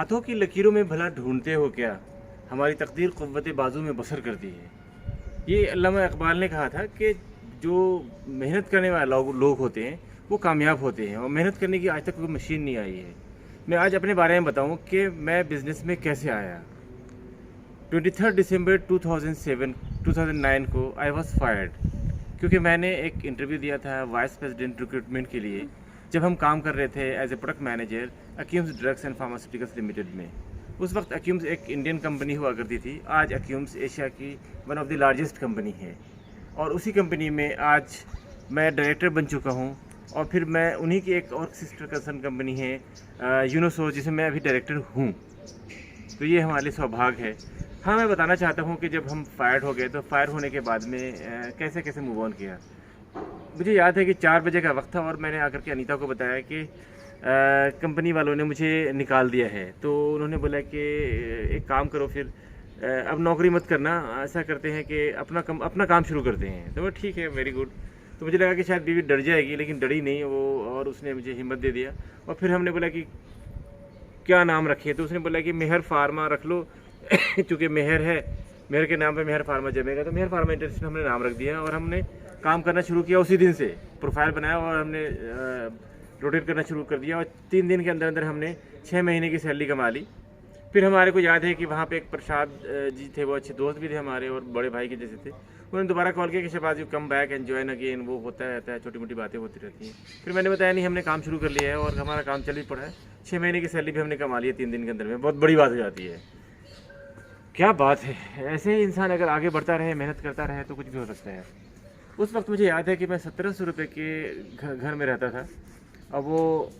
हाथों की लकीरों में भला ढूंढते हो क्या, हमारी तकदीर क़ुव्वत बाजू में बसर करती है। ये अल्लामा इकबाल ने कहा था कि जो मेहनत करने वाले लोग होते हैं वो कामयाब होते हैं, और मेहनत करने की आज तक कोई मशीन नहीं आई है। मैं आज अपने बारे में बताऊं कि मैं बिज़नेस में कैसे आया। 23 दिसंबर 2009 को आई वॉज फायर्ड, क्योंकि मैंने एक इंटरव्यू दिया था वाइस प्रेसिडेंट रिक्रूटमेंट के लिए, जब हम काम कर रहे थे as a product manager Akums Drugs and Pharmaceuticals Limited में। उस वक्त अक्यूम्स एक इंडियन कंपनी हुआ करती थी, आज अक्यूम्स एशिया की one of the largest company है, और उसी कंपनी में आज मैं डायरेक्टर बन चुका हूँ। और फिर मैं उन्हीं की एक और सिस्टर कंसर्न कंपनी है यूनोसो, जिसमें मैं अभी डायरेक्टर हूँ। तो ये हमारे लिए सौभाग्य है। हाँ, मैं बताना चाहता हूँ कि जब हम फायर हो गए तो फायर होने के बाद में कैसे कैसे मूव ऑन किया। मुझे याद है कि 4 बजे का वक्त था और मैंने आकर के अनीता को बताया कि कंपनी वालों ने मुझे निकाल दिया है। तो उन्होंने बोला कि एक काम करो, फिर अब नौकरी मत करना, ऐसा करते हैं कि अपना काम शुरू करते हैं। तो मैं ठीक है, वेरी गुड। तो मुझे लगा कि शायद बीवी डर जाएगी, लेकिन डरी नहीं वो, और उसने मुझे हिम्मत दे दिया। और फिर हमने बोला कि क्या नाम रखें, तो उसने बोला कि मेहर फार्मा रख लो चूँकि मेहर है, मेहर के नाम पे मेहर फार्मा जमेगा। तो मेहर फार्मा इंडस्ट्री हमने नाम रख दिया, और हमने काम करना शुरू किया। उसी दिन से प्रोफाइल बनाया और हमने रोटेट करना शुरू कर दिया, और 3 दिन के अंदर अंदर हमने 6 महीने की सैलरी कमा ली। फिर हमारे को याद है कि वहाँ पे एक प्रसाद जी थे, वो अच्छे दोस्त भी थे हमारे और बड़े भाई के जैसे थे। उन्होंने दोबारा कॉल किया कि Shahbaz you come back and join again. वो होता रहता है, छोटी मोटी बातें होती रहती हैं। फिर मैंने बताया नहीं, हमने काम शुरू कर लिया है और हमारा काम चल भी पड़ा है। 6 महीने की सैलरी भी हमने कमा ली है 3 दिन के अंदर में। बहुत बड़ी बात हो जाती है। क्या बात है, ऐसे ही इंसान अगर आगे बढ़ता रहे, मेहनत करता रहे, तो कुछ भी हो सकता है। उस वक्त मुझे याद है कि मैं 1700 रुपये के घर में रहता था, और वो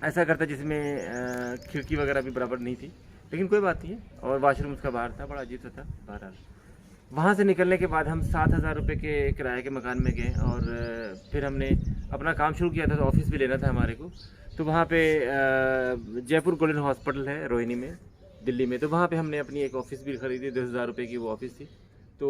ऐसा करता जिसमें खिड़की वगैरह भी बराबर नहीं थी, लेकिन कोई बात नहीं है। और वाशरूम उसका बाहर था, बड़ा अजीब सा था। बहरहाल वहाँ से निकलने के बाद हम 7000 रुपये के किराए के मकान में गए, और फिर हमने अपना काम शुरू किया था। तो ऑफिस भी लेना था हमारे को। तो वहाँ पे जयपुर गोल्डन हॉस्पिटल है रोहिणी में, दिल्ली में। तो वहाँ पे हमने अपनी एक ऑफ़िस भी ख़रीदी, 10,000 रुपये की वो ऑफ़िस थी। तो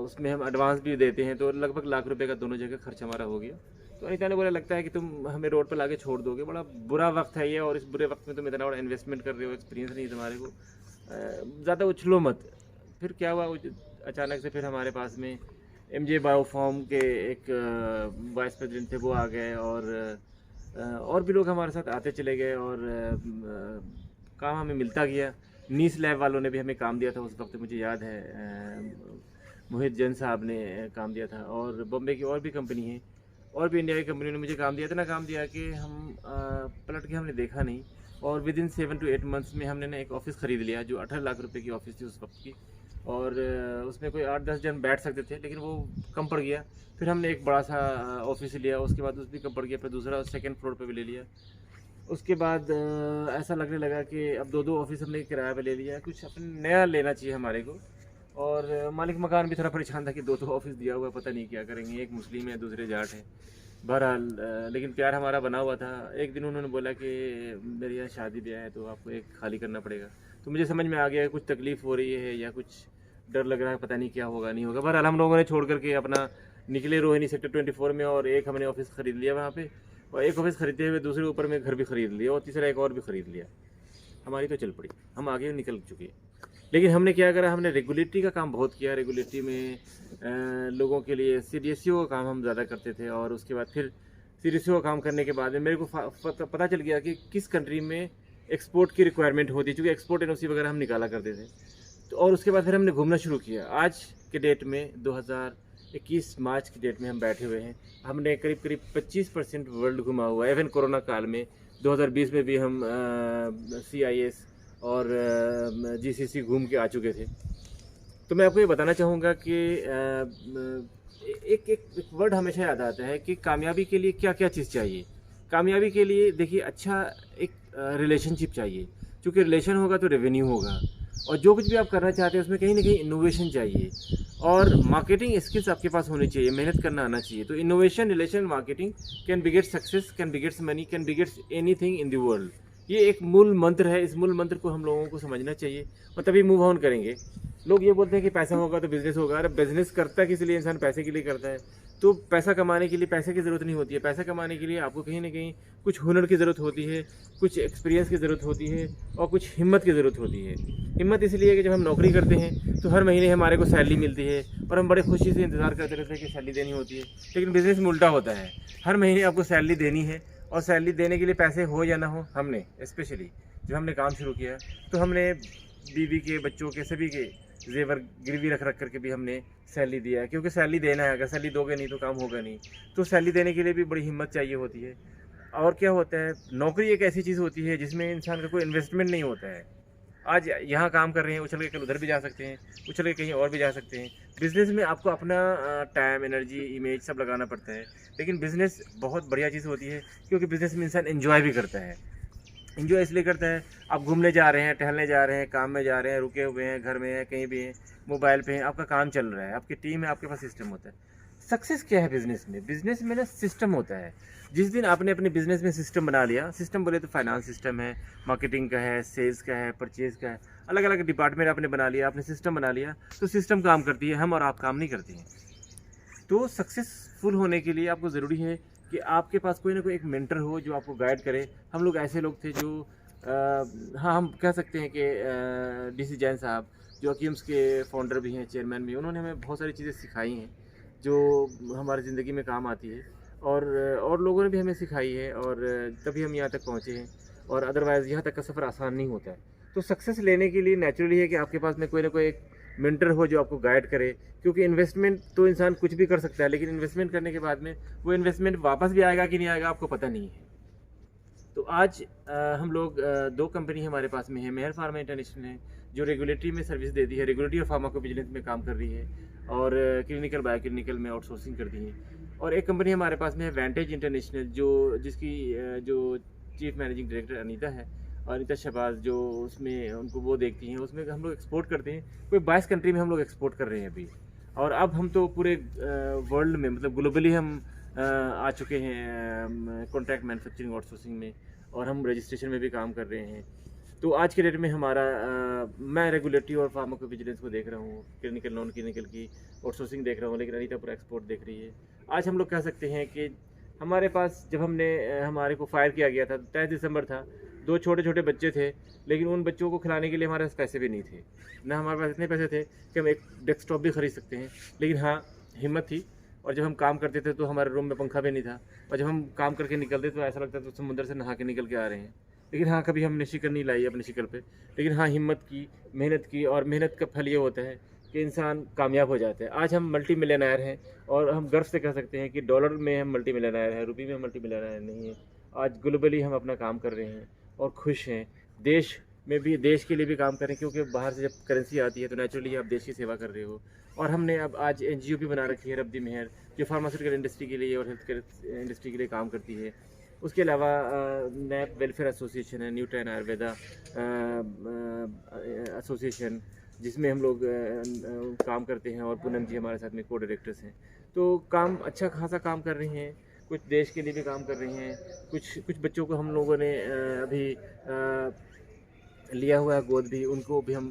उसमें हम एडवांस भी देते हैं, तो लगभग लाख रुपए का दोनों जगह खर्च हमारा हो गया। तो अनीता ने बोला, लगता है कि तुम हमें रोड पर लाके छोड़ दोगे, बड़ा बुरा वक्त है ये, और इस बुरे वक्त में तुम इतना बड़ा इन्वेस्टमेंट कर रहे हो, एक्सपीरियंस नहीं तुम्हारे को, ज़्यादा उछलो मत। फिर क्या हुआ, अचानक से फिर हमारे पास में MJ बायोफॉर्म के एक वाइस प्रेसिडेंट थे, वो आ गए, और भी लोग हमारे साथ आते चले गए, और काम हमें मिलता गया। नीस लैब वालों ने भी हमें काम दिया था उस वक्त, मुझे याद है मोहित जैन साहब ने काम दिया था, और बॉम्बे की और भी कंपनी है, और भी इंडिया की कंपनियों ने मुझे काम दिया। इतना काम दिया कि हम पलट के हमने देखा नहीं, और विद इन 7 to 8 मंथ्स में हमने ना एक ऑफ़िस ख़रीद लिया, जो 18 लाख रुपए की ऑफ़िस थी उस वक्त की। और उसमें कोई 8-10 जन बैठ सकते थे, लेकिन वो कम पड़ गया। फिर हमने एक बड़ा सा ऑफ़िस लिया, उसके बाद उस भी कम पड़ गया, फिर दूसरा 2nd फ्लोर पे भी ले लिया। उसके बाद ऐसा लगने लगा कि अब 2-2 ऑफ़िस हमने किराए पे ले लिया, कुछ अपने नया लेना चाहिए हमारे को। और मालिक मकान भी थोड़ा परेशान था कि 2-2 ऑफ़िस दिया हुआ है, पता नहीं क्या करेंगे, एक मुस्लिम है, दूसरे जाट है। बहरहाल लेकिन प्यार हमारा बना हुआ था। एक दिन उन्होंने बोला कि मेरे यहाँ शादी ब्याह है, तो आपको एक खाली करना पड़ेगा। तो मुझे समझ में आ गया कुछ तकलीफ़ हो रही है, या कुछ डर लग रहा है, पता नहीं क्या होगा नहीं होगा। बहरहाल हम लोगों ने छोड़ करके अपना निकले रोहिणी सेक्टर 24 में, और एक हमने ऑफ़िस ख़रीद लिया वहाँ पे, और एक ऑफ़िस ख़रीदते हुए दूसरे ऊपर में घर भी ख़रीद लिया, और तीसरा एक और भी ख़रीद लिया। हमारी तो चल पड़ी, हम आगे निकल चुके हैं। लेकिन हमने क्या करा, हमने रेगुलेटरी का काम बहुत किया। रेगुलेटरी में लोगों के लिए CDSO का काम हम ज़्यादा करते थे, और उसके बाद फिर CDSO का काम करने के बाद में मेरे को पता चल गया कि किस कंट्री में एक्सपोर्ट की रिक्वायरमेंट होती है, क्योंकि एक्सपोर्ट NOC वगैरह हम निकाला करते थे। तो और उसके बाद फिर हमने घूमना शुरू किया। आज के डेट में 2021 मार्च की डेट में हम बैठे हुए हैं, हमने करीब 25% वर्ल्ड घुमा हुआ है। इवन कोरोना काल में 2020 में भी हम CIS और GCC घूम के आ चुके थे। तो मैं आपको ये बताना चाहूँगा कि एक वर्ड हमेशा याद आता है कि कामयाबी के लिए क्या क्या चीज़ चाहिए। कामयाबी के लिए देखिए, अच्छा एक रिलेशनशिप चाहिए, क्योंकि रिलेशन होगा तो रेवेन्यू होगा, और जो कुछ भी आप करना चाहते हैं उसमें कहीं ना कहीं इनोवेशन चाहिए, और मार्केटिंग स्किल्स आपके पास होनी चाहिए, मेहनत करना आना चाहिए। तो innovation, relation, marketing can बिगेट success, can begets money, can begets anything in the world. ये एक मूल मंत्र है। इस मूल मंत्र को हम लोगों को समझना चाहिए, और तभी मूव ऑन करेंगे। लोग ये बोलते हैं कि पैसा होगा तो बिज़नेस होगा। अरे बिज़नेस करता किस लिए? इंसान पैसे के लिए करता है। तो पैसा कमाने के लिए पैसे की ज़रूरत नहीं होती है। पैसा कमाने के लिए आपको कहीं न कहीं कुछ हुनर की ज़रूरत होती है, कुछ एक्सपीरियंस की ज़रूरत होती है और कुछ हिम्मत की ज़रूरत होती है। हिम्मत इसलिए कि जब हम नौकरी करते हैं तो हर महीने हमारे को सैलरी मिलती है और हम बड़े खुशी से इंतज़ार करते रहते हैं कि सैलरी देनी होती है। लेकिन बिज़नेस में उल्टा होता है, हर महीने आपको सैलरी देनी है और सैलरी देने के लिए पैसे हो या ना हो, हमने स्पेशली जब हमने काम शुरू किया तो हमने बीवी के, बच्चों के, सभी के ज़ेवर गिरवी रख करके भी हमने सैलरी दिया है, क्योंकि सैलरी देना है। अगर सैलरी दोगे नहीं तो काम होगा नहीं। तो सैलरी देने के लिए भी बड़ी हिम्मत चाहिए होती है। और क्या होता है, नौकरी एक ऐसी चीज़ होती है जिसमें इंसान का कोई इन्वेस्टमेंट नहीं होता है। आज यहाँ काम कर रहे हैं, उछल के कल उधर भी जा सकते हैं, उछल के कहीं और भी जा सकते हैं। बिज़नेस में आपको अपना टाइम, एनर्जी, इमेज सब लगाना पड़ता है। लेकिन बिज़नेस बहुत बढ़िया चीज़ होती है, क्योंकि बिज़नेस में इंसान एन्जॉय भी करता है। एंजॉय इसलिए करते हैं, आप घूमने जा रहे हैं, टहलने जा रहे हैं, काम में जा रहे हैं, रुके हुए हैं, घर में हैं, कहीं भी हैं, मोबाइल पे हैं, आपका काम चल रहा है, आपकी टीम है, आपके पास सिस्टम होता है। सक्सेस क्या है बिज़नेस में? बिज़नेस में ना सिस्टम होता है। जिस दिन आपने अपने बिज़नेस में सिस्टम बना लिया, सिस्टम बोले तो फाइनेंस सिस्टम है, मार्केटिंग का है, सेल्स का है, परचेज़ का है, अलग अलग डिपार्टमेंट आपने बना लिया, आपने सिस्टम बना लिया, तो सिस्टम काम करती है, हम और आप काम नहीं करते हैं। तो सक्सेसफुल होने के लिए आपको ज़रूरी है कि आपके पास कोई ना कोई एक मेंटर हो जो आपको गाइड करे। हम लोग ऐसे लोग थे जो हाँ, हम कह सकते हैं कि डीसी जैन साहब जो अकीम्स के फाउंडर भी हैं, चेयरमैन भी हैं, उन्होंने हमें बहुत सारी चीज़ें सिखाई हैं जो हमारी ज़िंदगी में काम आती है। और लोगों ने भी हमें सिखाई है और तभी हम यहाँ तक पहुँचे हैं। और अदरवाइज़ यहाँ तक का सफ़र आसान नहीं होता है। तो सक्सेस लेने के लिए नेचुरली है कि आपके पास में कोई ना कोई एक मेंटर हो जो आपको गाइड करे, क्योंकि इन्वेस्टमेंट तो इंसान कुछ भी कर सकता है, लेकिन इन्वेस्टमेंट करने के बाद में वो इन्वेस्टमेंट वापस भी आएगा कि नहीं आएगा आपको पता नहीं है। तो आज हम लोग दो कंपनी हमारे पास में है। मेहर फार्मा इंटरनेशनल है जो रेगुलेटरी में सर्विस देती है, रेगुलेटरी और फार्माकोविजिलेंस में काम कर रही है और क्लिनिकल बायो क्लिनिकल में आउटसोर्सिंग करती है। और एक कंपनी हमारे पास में है वेंटेज इंटरनेशनल जिसकी जो चीफ मैनेजिंग डायरेक्टर अनीता है और अनीता शहबाज जो उसमें उनको वो देखती हैं, उसमें हम लोग एक्सपोर्ट करते हैं। कोई 22 कंट्री में हम लोग एक्सपोर्ट कर रहे हैं अभी। और अब हम तो पूरे वर्ल्ड में मतलब ग्लोबली हम आ चुके हैं कॉन्ट्रैक्ट मैन्युफैक्चरिंग आउटसोर्सिंग में, और हम रजिस्ट्रेशन में भी काम कर रहे हैं। तो आज के डेट में हमारा मैं रेगुलेटरी और फार्माकोविजिलेंस को देख रहा हूँ, क्लिनिकल नॉन क्लिनिकल की आउटसोर्सिंग देख रहा हूँ, लेकिन अनीता पूरा एक्सपोर्ट देख रही है। आज हम लोग कह सकते हैं कि हमारे पास जब हमने हमारे को फायर किया गया था 23 दिसंबर था, 2 छोटे छोटे बच्चे थे, लेकिन उन बच्चों को खिलाने के लिए हमारे पास पैसे भी नहीं थे। ना हमारे पास इतने पैसे थे कि हम एक डेस्कटॉप भी खरीद सकते हैं, लेकिन हाँ हिम्मत थी। और जब हम काम करते थे तो हमारे रूम में पंखा भी नहीं था, और जब हम काम करके निकलते तो ऐसा लगता था समुद्र से नहा के निकल के आ रहे हैं। लेकिन हाँ, कभी हमने शिकन नहीं लाई अपनी शिकल पे, लेकिन हाँ हिम्मत की, मेहनत की, और मेहनत का फल ये होता है कि इंसान कामयाब हो जाता है। आज हम मल्टी मिलियनेयर हैं और हम गर्व से कह सकते हैं कि डॉलर में हम मल्टी मिलियनेयर हैं, रुपये में हम मल्टी मिलियनेयर नहीं हैं। आज ग्लोबली हम अपना काम कर रहे हैं और खुश हैं। देश में भी, देश के लिए भी काम करें, क्योंकि बाहर से जब करेंसी आती है तो नेचुरली आप देश की सेवा कर रहे हो। और हमने अब आज NGO भी बना रखी है, रब्दी मेहर, जो फार्मास्यूटिकल इंडस्ट्री के लिए और हेल्थ केयर इंडस्ट्री के लिए काम करती है। उसके अलावा नैप वेलफेयर एसोसिएशन है, न्यूट्रैन आयुर्वेदा एसोसिएशन, जिसमें हम लोग काम करते हैं, और पूनम जी हमारे साथ में को डायरेक्टर्स हैं। तो काम अच्छा खासा काम कर रहे हैं, कुछ देश के लिए भी काम कर रहे हैं, कुछ बच्चों को हम लोगों ने अभी लिया हुआ है गोद भी, उनको भी हम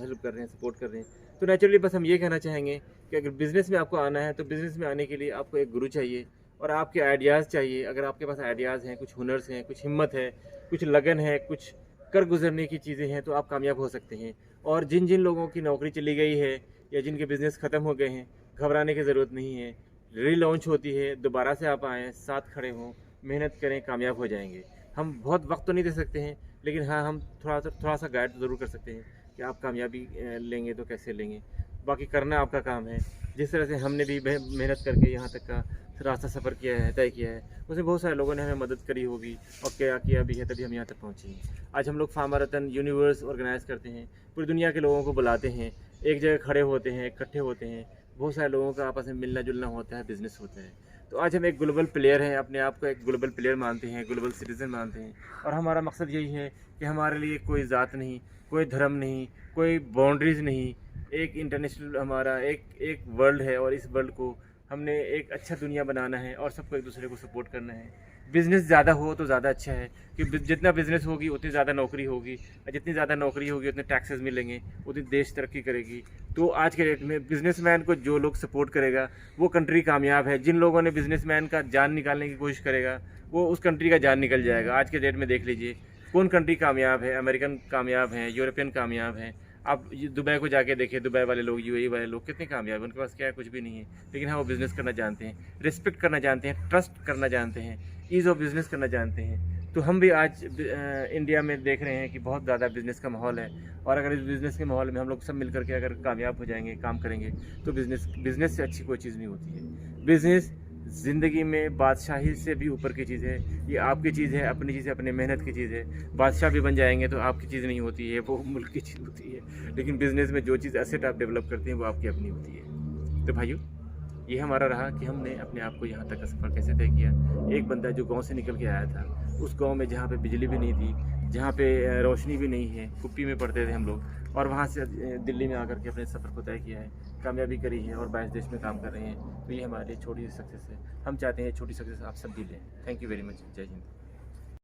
हेल्प कर रहे हैं, सपोर्ट कर रहे हैं। तो नेचुरली बस हम ये कहना चाहेंगे कि अगर बिज़नेस में आपको आना है तो बिज़नेस में आने के लिए आपको एक गुरु चाहिए और आपके आइडियाज़ चाहिए। अगर आपके पास आइडियाज़ हैं, कुछ हुनर्स हैं, कुछ हिम्मत है, कुछ लगन है, कुछ कर गुजरने की चीज़ें हैं, तो आप कामयाब हो सकते हैं। और जिन जिन लोगों की नौकरी चली गई है या जिनके बिज़नेस ख़त्म हो गए हैं, घबराने की ज़रूरत नहीं है। रीलॉन्च होती है, दोबारा से आप आएँ, साथ खड़े हों, मेहनत करें, कामयाब हो जाएंगे। हम बहुत वक्त तो नहीं दे सकते हैं, लेकिन हाँ हम थोड़ा सा गाइड ज़रूर कर सकते हैं कि आप कामयाबी लेंगे तो कैसे लेंगे। बाकी करना आपका काम है। जिस तरह से हमने भी मेहनत करके यहाँ तक का रास्ता सफ़र किया है, तय किया है, उसमें बहुत सारे लोगों ने हमें मदद करी होगी और क्या किया भी है, तभी हम यहाँ तक पहुँचे हैं। आज हम लोग फार्मा रत्न यूनिवर्स ऑर्गेनाइज़ करते हैं, पूरी दुनिया के लोगों को बुलाते हैं, एक जगह खड़े होते हैं, इकट्ठे होते हैं, बहुत सारे लोगों का आपस में मिलना जुलना होता है, बिज़नेस होता है। तो आज हम एक ग्लोबल प्लेयर हैं, अपने आप को एक ग्लोबल प्लेयर मानते हैं, ग्लोबल सिटीज़न मानते हैं। और हमारा मकसद यही है कि हमारे लिए कोई ज़ात नहीं, कोई धर्म नहीं, कोई बाउंड्रीज़ नहीं, एक इंटरनेशनल हमारा एक वर्ल्ड है, और इस वर्ल्ड को हमने एक अच्छा दुनिया बनाना है और सबको एक दूसरे को सपोर्ट करना है। बिज़नेस ज़्यादा हो तो ज़्यादा अच्छा है कि जितना बिज़नेस होगी उतनी ज़्यादा नौकरी होगी, और जितनी ज़्यादा नौकरी होगी उतने टैक्सेस मिलेंगे, उतनी देश तरक्की करेगी। तो आज के डेट में बिजनेसमैन को जो लोग सपोर्ट करेगा वो कंट्री कामयाब है। जिन लोगों ने बिजनेसमैन का जान निकालने की कोशिश करेगा वो उस कंट्री का जान निकल जाएगा। आज के डेट में देख लीजिए कौन कंट्री कामयाब है, अमेरिकन कामयाब हैं, यूरोपियन कामयाब हैं। आप दुबई को जाके देखिए, दुबई वाले लोग, यूएई वाले लोग कितने कामयाब हैं। उनके पास क्या है, कुछ भी नहीं है, लेकिन हाँ वो बिज़नेस करना जानते हैं, रिस्पेक्ट करना जानते हैं, ट्रस्ट करना जानते हैं, ईज़ ऑफ बिज़नेस करना जानते हैं। तो हम भी आज इंडिया में देख रहे हैं कि बहुत ज़्यादा बिज़नेस का माहौल है, और अगर इस बिज़नेस के माहौल में हम लोग सब मिल कर के अगर कामयाब हो जाएंगे, काम करेंगे, तो बिज़नेस से अच्छी कोई चीज़ नहीं होती है। बिज़नेस ज़िंदगी में बादशाही से भी ऊपर की चीज़ है। ये आपकी चीज़ है, अपनी चीज़ है, अपने मेहनत की चीज़ है। बादशाह भी बन जाएंगे तो आपकी चीज़ नहीं होती है, वो मुल्क की चीज़ होती है। लेकिन बिज़नेस में जो चीज़ एसेट आप डेवलप करते हैं वो आपकी अपनी होती है। तो भाइयों, ये हमारा रहा कि हमने अपने आप को यहाँ तक का सफ़र कैसे तय किया। एक बंदा जो गांव से निकल के आया था, उस गांव में जहाँ पे बिजली भी नहीं थी, जहाँ पे रोशनी भी नहीं है, कुप्पी में पढ़ते थे हम लोग, और वहाँ से दिल्ली में आकर के अपने सफ़र को तय किया है, कामयाबी करी है और 22 देश में काम कर रहे हैं। तो ये हमारे लिए छोटी सी सक्सेस है। हम चाहते हैं छोटी सक्सेस आप सब भी लें। Thank you very much. जय हिंद।